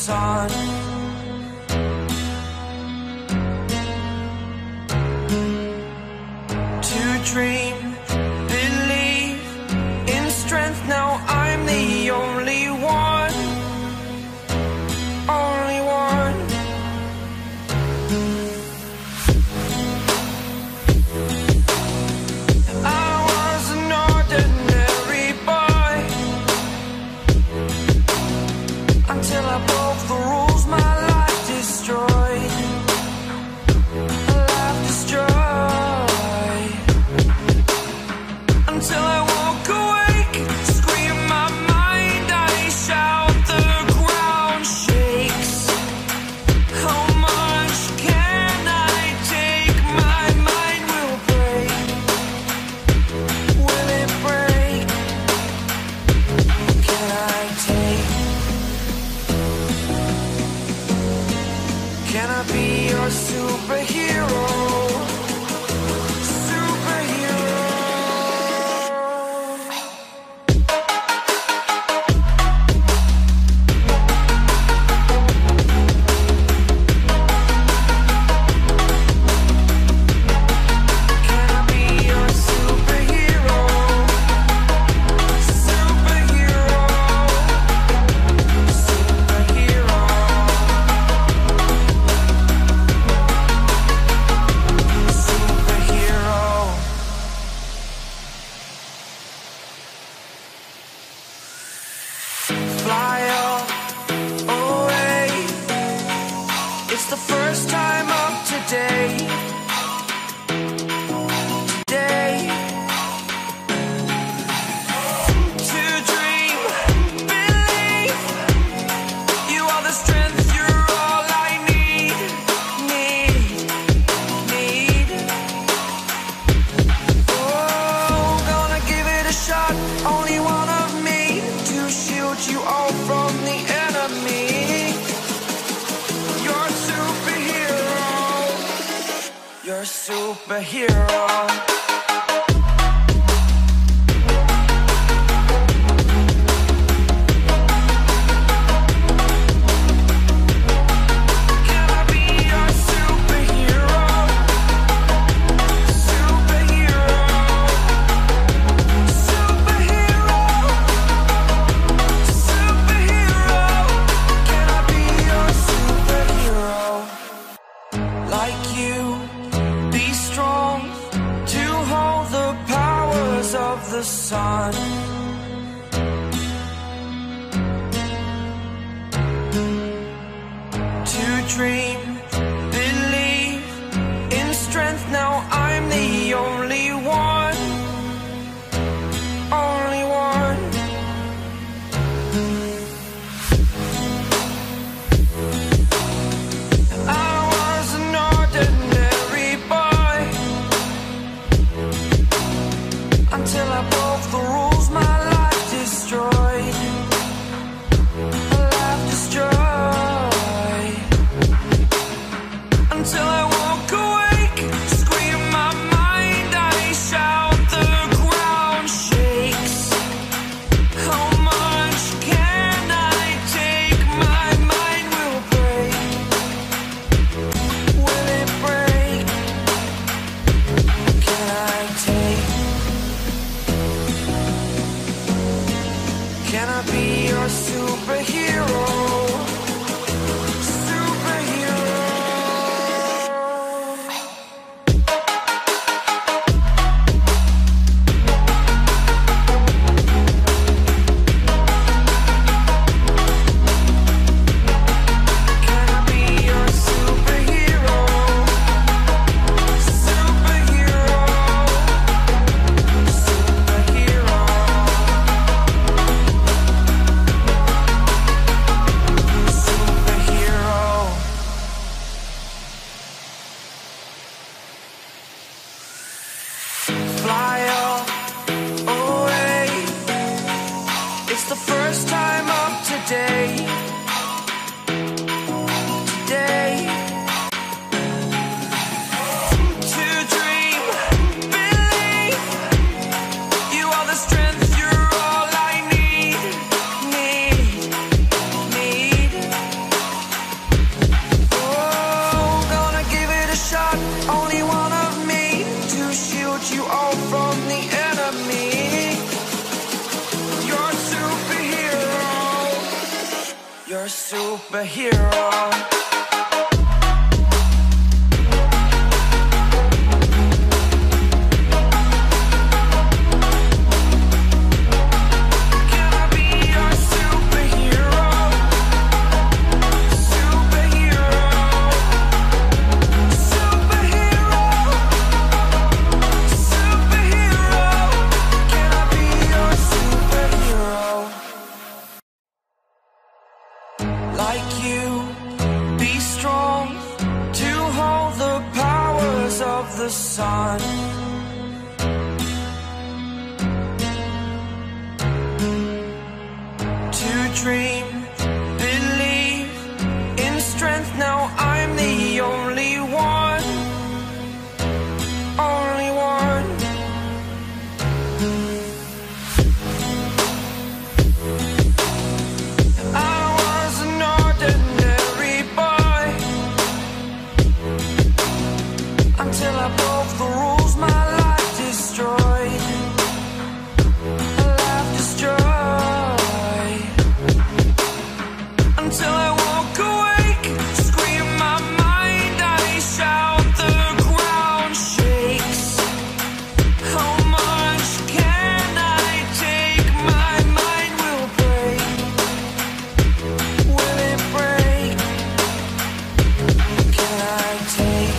sun. To dream, believe in strength. Now I'm the only one, only one. I was an ordinary boy until I broke the rules. My life destroyed, a life destroyed. Until I woke awake, scream my mind, I shout, the ground shakes. How much can I take? My mind will break. Will it break? Can I take? Can I be your superhero? Fly away. It's the first time of today. Today. To dream, believe. You are the strength, you're all I need. Need. Oh, gonna give it a shot. Only one of me to shield you all from the enemy. You're a superhero. You're a superhero. Can I be your superhero? Superhero. Superhero. Superhero. Can I be your superhero? Like you, be strong to hold the powers of the sun. To dream, believe in strength. Now I'm the only one, only one. I was an ordinary boy until I broke the rules. My life destroyed, a life destroyed. Until I woke awake, scream my mind, I shout, the ground shakes. How much can I take? My mind will break. Will it break? Can I take? Can I be your superhero? Superhero. Can I be your superhero? Superhero. Superhero. superhero. Like you, be strong to hold the powers of the sun. To dream, believe in strength. Now I'm the only one, only one. Until I broke the rules, my life destroyed. A life destroyed. Until I woke awake, scream my mind, I shout, the ground shakes. How much can I take? My mind will break. Will it break? Can I take?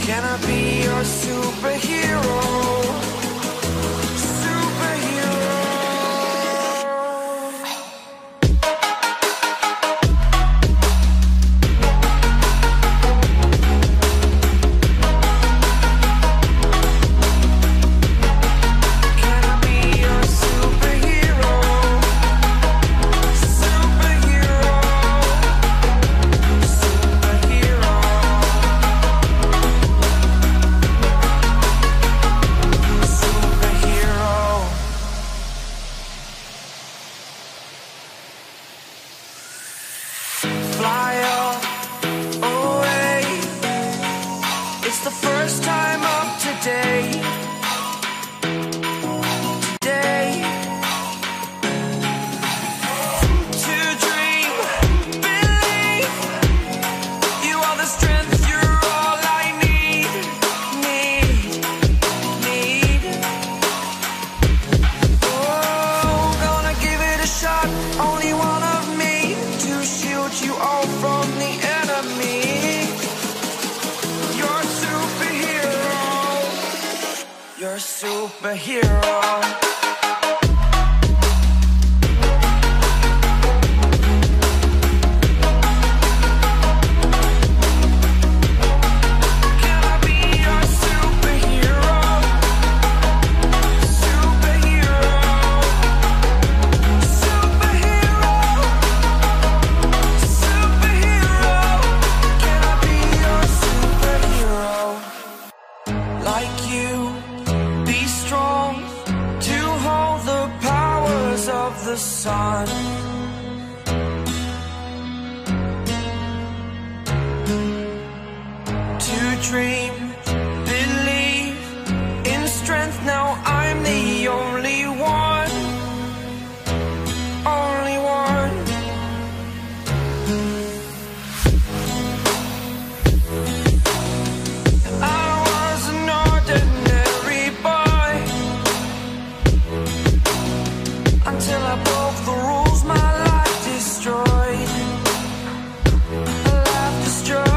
Can I be your superhero? Superhero. Can I be your superhero? Superhero. Superhero. Fly away. It's the first time of today. Today. To dream, believe. You are the strength, you're all I need. Need. Oh, gonna give it a shot. Only one of me to shield you all from the enemy. You're a superhero. You're a superhero. Can I be your superhero? Superhero. Superhero. Superhero. Can I be your superhero? Like you, be strong to hold the powers of the sun. To dream, believe in strength. Now I'm the only one, only one. I was an ordinary boy until I broke the rules, my life destroyed. A life destroyed.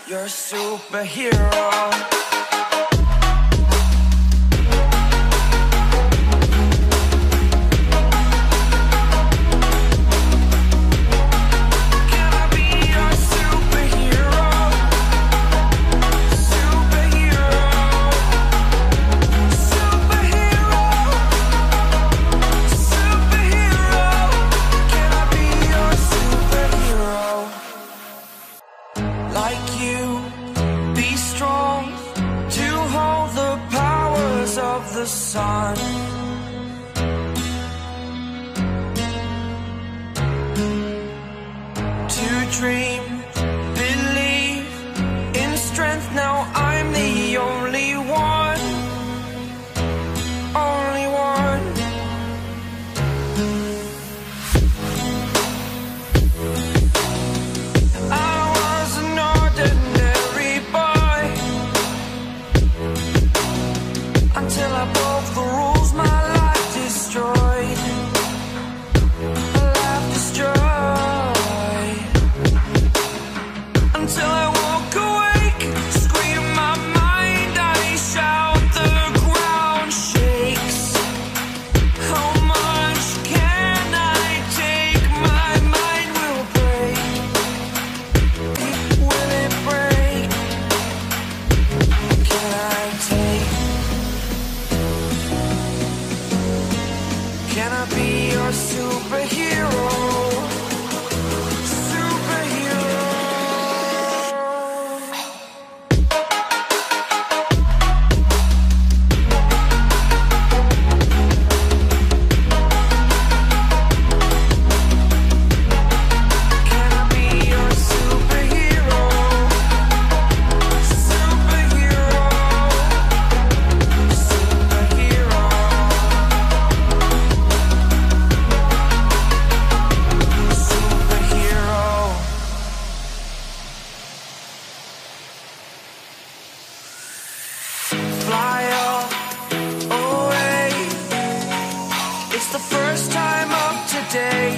You're a superhero. Like you, be strong to hold the powers of the sun. To dream, believe in strength. Now I'm the only one, only one. Until I broke the rules, my life destroyed. A life destroyed. Until I woke awake, scream my mind, I shout, the ground shakes. How much can I take? My mind will break. Will it break? Can I take? Can I be your superhero? Superhero. Can I be your superhero? Superhero. Superhero. Fly away. It's the first time of today.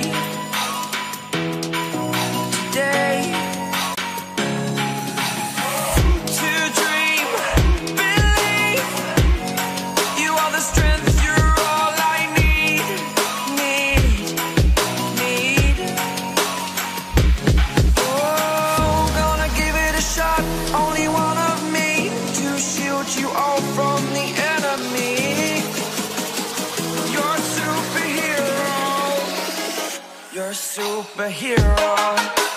Today. To dream, believe. You are the strength, you're all I need. Need. Oh, gonna give it a shot. Only one of me to shield you all from the enemy. You're a superhero. You're a superhero.